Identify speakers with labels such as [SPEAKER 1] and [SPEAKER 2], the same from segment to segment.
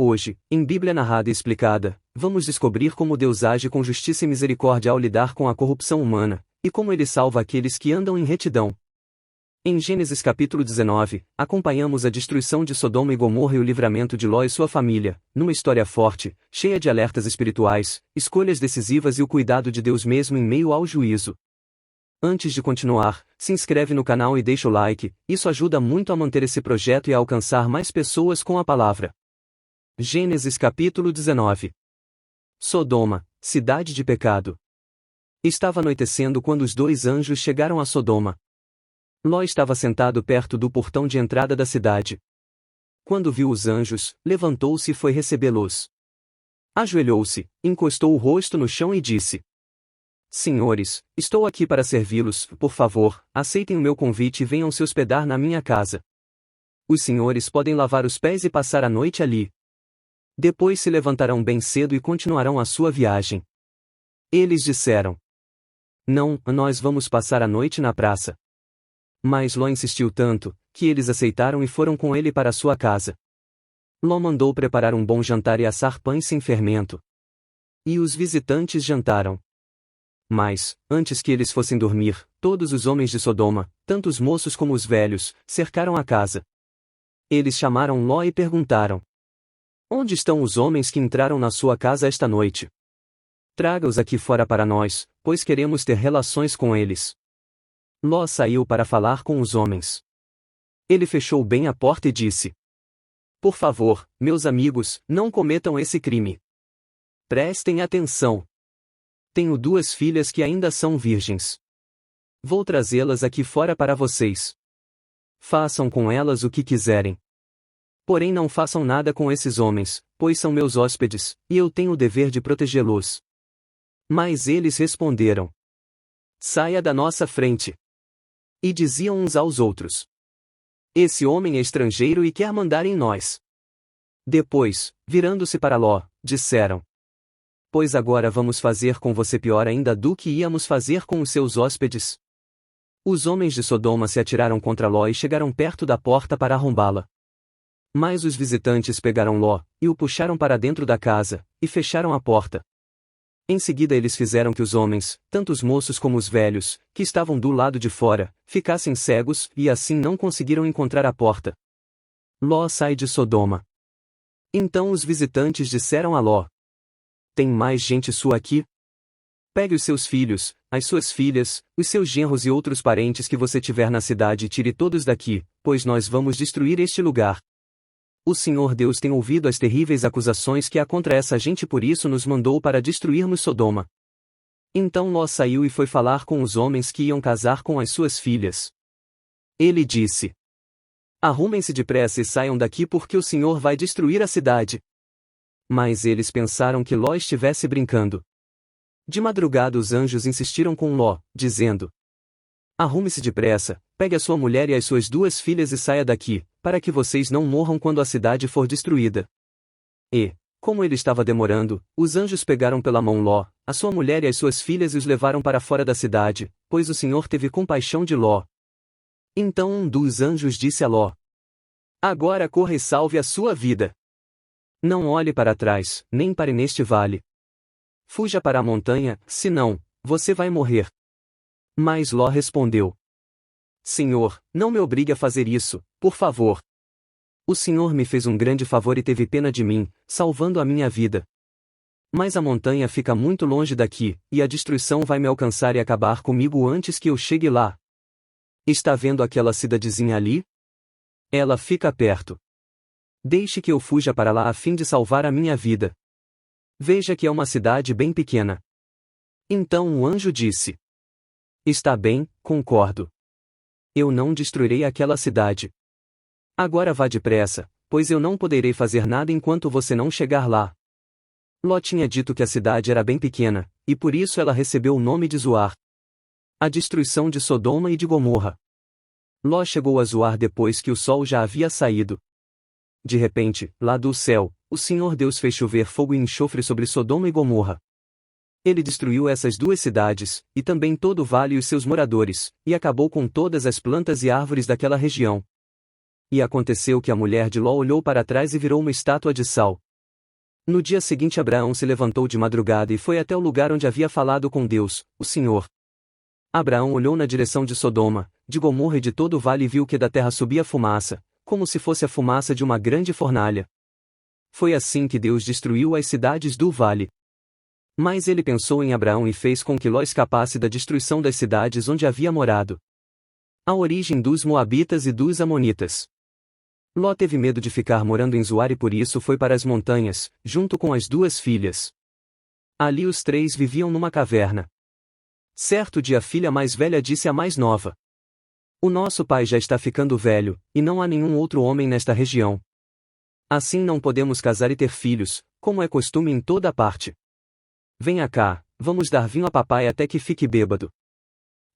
[SPEAKER 1] Hoje, em Bíblia Narrada e Explicada, vamos descobrir como Deus age com justiça e misericórdia ao lidar com a corrupção humana, e como Ele salva aqueles que andam em retidão. Em Gênesis capítulo 19, acompanhamos a destruição de Sodoma e Gomorra e o livramento de Ló e sua família, numa história forte, cheia de alertas espirituais, escolhas decisivas e o cuidado de Deus mesmo em meio ao juízo. Antes de continuar, se inscreve no canal e deixa o like, isso ajuda muito a manter esse projeto e a alcançar mais pessoas com a palavra. Gênesis capítulo 19. Sodoma, cidade de pecado. Estava anoitecendo quando os dois anjos chegaram a Sodoma. Ló estava sentado perto do portão de entrada da cidade. Quando viu os anjos, levantou-se e foi recebê-los. Ajoelhou-se, encostou o rosto no chão e disse: Senhores, estou aqui para servi-los, por favor, aceitem o meu convite e venham se hospedar na minha casa. Os senhores podem lavar os pés e passar a noite ali. Depois se levantarão bem cedo e continuarão a sua viagem. Eles disseram: Não, nós vamos passar a noite na praça. Mas Ló insistiu tanto, que eles aceitaram e foram com ele para sua casa. Ló mandou preparar um bom jantar e assar pães sem fermento. E os visitantes jantaram. Mas, antes que eles fossem dormir, todos os homens de Sodoma, tanto os moços como os velhos, cercaram a casa. Eles chamaram Ló e perguntaram: Onde estão os homens que entraram na sua casa esta noite? Traga-os aqui fora para nós, pois queremos ter relações com eles. Ló saiu para falar com os homens. Ele fechou bem a porta e disse: Por favor, meus amigos, não cometam esse crime. Prestem atenção. Tenho 2 filhas que ainda são virgens. Vou trazê-las aqui fora para vocês. Façam com elas o que quiserem. Porém não façam nada com esses homens, pois são meus hóspedes, e eu tenho o dever de protegê-los. Mas eles responderam: Saia da nossa frente. E diziam uns aos outros: Esse homem é estrangeiro e quer mandar em nós. Depois, virando-se para Ló, disseram: Pois agora vamos fazer com você pior ainda do que íamos fazer com os seus hóspedes. Os homens de Sodoma se atiraram contra Ló e chegaram perto da porta para arrombá-la. Mas os visitantes pegaram Ló, e o puxaram para dentro da casa, e fecharam a porta. Em seguida eles fizeram que os homens, tanto os moços como os velhos, que estavam do lado de fora, ficassem cegos e assim não conseguiram encontrar a porta. Ló sai de Sodoma. Então os visitantes disseram a Ló: Tem mais gente sua aqui? Pegue os seus filhos, as suas filhas, os seus genros e outros parentes que você tiver na cidade e tire todos daqui, pois nós vamos destruir este lugar. O Senhor Deus tem ouvido as terríveis acusações que há contra essa gente, por isso nos mandou para destruirmos Sodoma. Então Ló saiu e foi falar com os homens que iam casar com as suas filhas. Ele disse: Arrumem-se depressa e saiam daqui porque o Senhor vai destruir a cidade. Mas eles pensaram que Ló estivesse brincando. De madrugada os anjos insistiram com Ló, dizendo: Arrume-se depressa, pegue a sua mulher e as suas 2 filhas e saia daqui, para que vocês não morram quando a cidade for destruída. E, como ele estava demorando, os anjos pegaram pela mão Ló, a sua mulher e as suas filhas e os levaram para fora da cidade, pois o Senhor teve compaixão de Ló. Então um dos anjos disse a Ló: Agora corra e salve a sua vida. Não olhe para trás, nem pare neste vale. Fuja para a montanha, senão, você vai morrer. Mas Ló respondeu: Senhor, não me obrigue a fazer isso, por favor. O Senhor me fez um grande favor e teve pena de mim, salvando a minha vida. Mas a montanha fica muito longe daqui, e a destruição vai me alcançar e acabar comigo antes que eu chegue lá. Está vendo aquela cidadezinha ali? Ela fica perto. Deixe que eu fuja para lá a fim de salvar a minha vida. Veja que é uma cidade bem pequena. Então o anjo disse: Está bem, concordo. Eu não destruirei aquela cidade. Agora vá depressa, pois eu não poderei fazer nada enquanto você não chegar lá. Ló tinha dito que a cidade era bem pequena, e por isso ela recebeu o nome de Zoar. A destruição de Sodoma e de Gomorra. Ló chegou a Zoar depois que o sol já havia saído. De repente, lá do céu, o Senhor Deus fez chover fogo e enxofre sobre Sodoma e Gomorra. Ele destruiu essas 2 cidades, e também todo o vale e os seus moradores, e acabou com todas as plantas e árvores daquela região. E aconteceu que a mulher de Ló olhou para trás e virou uma estátua de sal. No dia seguinte Abraão se levantou de madrugada e foi até o lugar onde havia falado com Deus, o Senhor. Abraão olhou na direção de Sodoma, de Gomorra e de todo o vale e viu que da terra subia fumaça, como se fosse a fumaça de uma grande fornalha. Foi assim que Deus destruiu as cidades do vale. Mas ele pensou em Abraão e fez com que Ló escapasse da destruição das cidades onde havia morado. A origem dos Moabitas e dos Amonitas. Ló teve medo de ficar morando em Zoar e por isso foi para as montanhas, junto com as duas filhas. Ali os três viviam numa caverna. Certo dia a filha mais velha disse à mais nova: "O nosso pai já está ficando velho, e não há nenhum outro homem nesta região. Assim não podemos casar e ter filhos, como é costume em toda parte. Venha cá, vamos dar vinho a papai até que fique bêbado.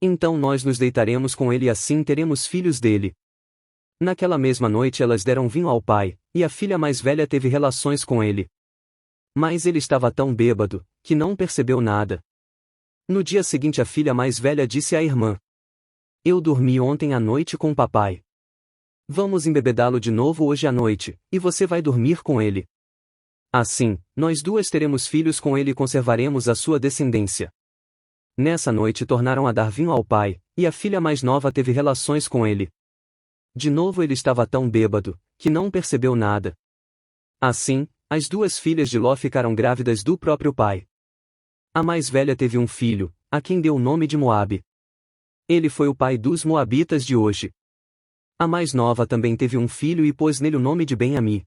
[SPEAKER 1] Então nós nos deitaremos com ele e assim teremos filhos dele." Naquela mesma noite elas deram vinho ao pai, e a filha mais velha teve relações com ele. Mas ele estava tão bêbado, que não percebeu nada. No dia seguinte a filha mais velha disse à irmã: "Eu dormi ontem à noite com o papai. Vamos embebedá-lo de novo hoje à noite, e você vai dormir com ele. Assim, nós duas teremos filhos com ele e conservaremos a sua descendência." Nessa noite tornaram a dar vinho ao pai, e a filha mais nova teve relações com ele. De novo ele estava tão bêbado, que não percebeu nada. Assim, as duas filhas de Ló ficaram grávidas do próprio pai. A mais velha teve um filho, a quem deu o nome de Moabe. Ele foi o pai dos Moabitas de hoje. A mais nova também teve um filho e pôs nele o nome de Ben-Ami.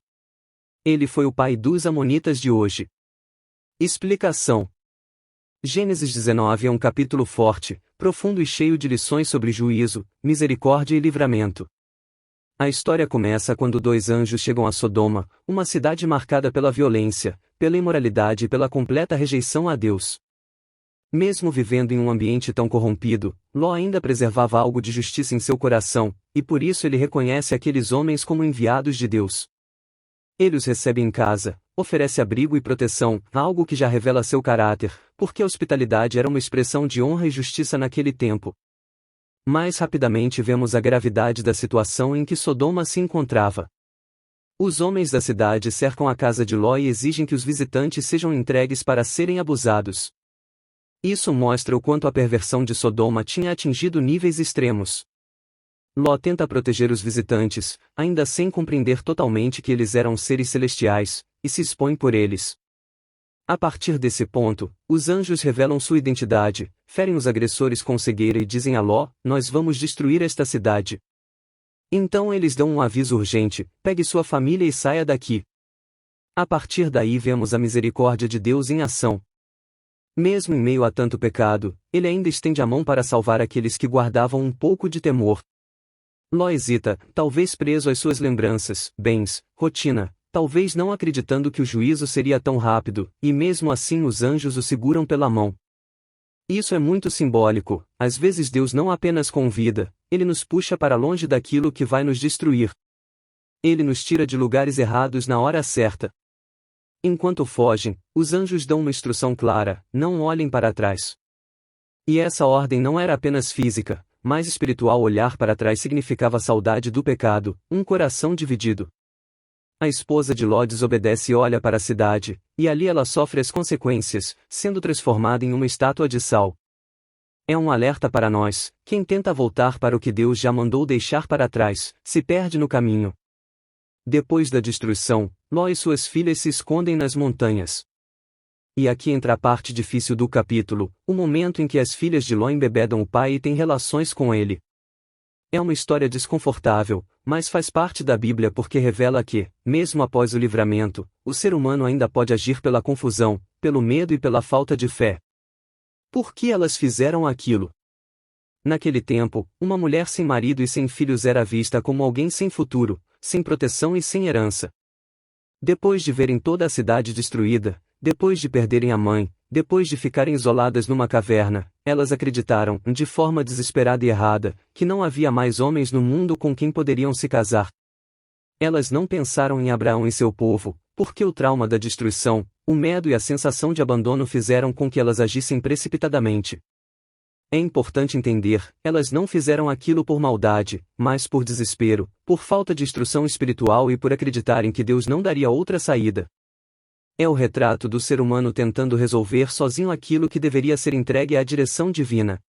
[SPEAKER 1] Ele foi o pai dos Amonitas de hoje. Explicação: Gênesis 19 é um capítulo forte, profundo e cheio de lições sobre juízo, misericórdia e livramento. A história começa quando dois anjos chegam a Sodoma, uma cidade marcada pela violência, pela imoralidade e pela completa rejeição a Deus. Mesmo vivendo em um ambiente tão corrompido, Ló ainda preservava algo de justiça em seu coração, e por isso ele reconhece aqueles homens como enviados de Deus. Ele os recebe em casa, oferece abrigo e proteção, algo que já revela seu caráter, porque a hospitalidade era uma expressão de honra e justiça naquele tempo. Mais rapidamente vemos a gravidade da situação em que Sodoma se encontrava. Os homens da cidade cercam a casa de Ló e exigem que os visitantes sejam entregues para serem abusados. Isso mostra o quanto a perversão de Sodoma tinha atingido níveis extremos. Ló tenta proteger os visitantes, ainda sem compreender totalmente que eles eram seres celestiais, e se expõe por eles. A partir desse ponto, os anjos revelam sua identidade, ferem os agressores com cegueira e dizem a Ló: "Nós vamos destruir esta cidade." Então eles dão um aviso urgente: pegue sua família e saia daqui. A partir daí vemos a misericórdia de Deus em ação. Mesmo em meio a tanto pecado, ele ainda estende a mão para salvar aqueles que guardavam um pouco de temor. Ló hesita, talvez preso às suas lembranças, bens, rotina, talvez não acreditando que o juízo seria tão rápido, e mesmo assim os anjos o seguram pela mão. Isso é muito simbólico, às vezes Deus não apenas convida, Ele nos puxa para longe daquilo que vai nos destruir. Ele nos tira de lugares errados na hora certa. Enquanto fogem, os anjos dão uma instrução clara: não olhem para trás. E essa ordem não era apenas física, mas espiritual. Olhar para trás significava saudade do pecado, um coração dividido. A esposa de Ló desobedece e olha para a cidade, e ali ela sofre as consequências, sendo transformada em uma estátua de sal. É um alerta para nós: quem tenta voltar para o que Deus já mandou deixar para trás, se perde no caminho. Depois da destruição, Ló e suas filhas se escondem nas montanhas. E aqui entra a parte difícil do capítulo, o momento em que as filhas de Ló embebedam o pai e têm relações com ele. É uma história desconfortável, mas faz parte da Bíblia porque revela que, mesmo após o livramento, o ser humano ainda pode agir pela confusão, pelo medo e pela falta de fé. Por que elas fizeram aquilo? Naquele tempo, uma mulher sem marido e sem filhos era vista como alguém sem futuro, sem proteção e sem herança. Depois de verem toda a cidade destruída, depois de perderem a mãe, depois de ficarem isoladas numa caverna, elas acreditaram, de forma desesperada e errada, que não havia mais homens no mundo com quem poderiam se casar. Elas não pensaram em Abraão e seu povo, porque o trauma da destruição, o medo e a sensação de abandono fizeram com que elas agissem precipitadamente. É importante entender, elas não fizeram aquilo por maldade, mas por desespero, por falta de instrução espiritual e por acreditarem que Deus não daria outra saída. É o retrato do ser humano tentando resolver sozinho aquilo que deveria ser entregue à direção divina.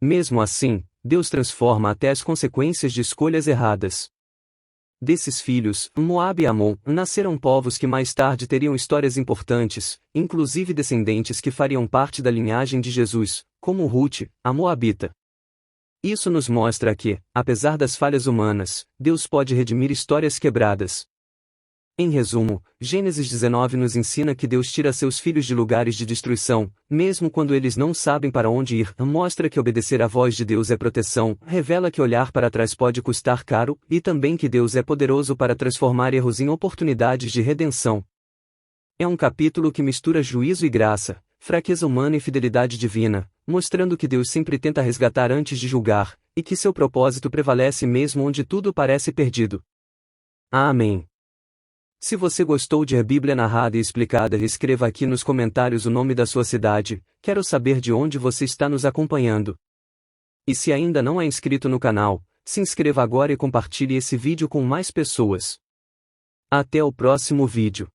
[SPEAKER 1] Mesmo assim, Deus transforma até as consequências de escolhas erradas. Desses filhos, Moabe e Amon, nasceram povos que mais tarde teriam histórias importantes, inclusive descendentes que fariam parte da linhagem de Jesus, como Ruth, a Moabita. Isso nos mostra que, apesar das falhas humanas, Deus pode redimir histórias quebradas. Em resumo, Gênesis 19 nos ensina que Deus tira seus filhos de lugares de destruição, mesmo quando eles não sabem para onde ir, mostra que obedecer à voz de Deus é proteção, revela que olhar para trás pode custar caro, e também que Deus é poderoso para transformar erros em oportunidades de redenção. É um capítulo que mistura juízo e graça, fraqueza humana e fidelidade divina, mostrando que Deus sempre tenta resgatar antes de julgar, e que seu propósito prevalece mesmo onde tudo parece perdido. Amém. Se você gostou de A Bíblia Narrada e Explicada, escreva aqui nos comentários o nome da sua cidade, quero saber de onde você está nos acompanhando. E se ainda não é inscrito no canal, se inscreva agora e compartilhe esse vídeo com mais pessoas. Até o próximo vídeo.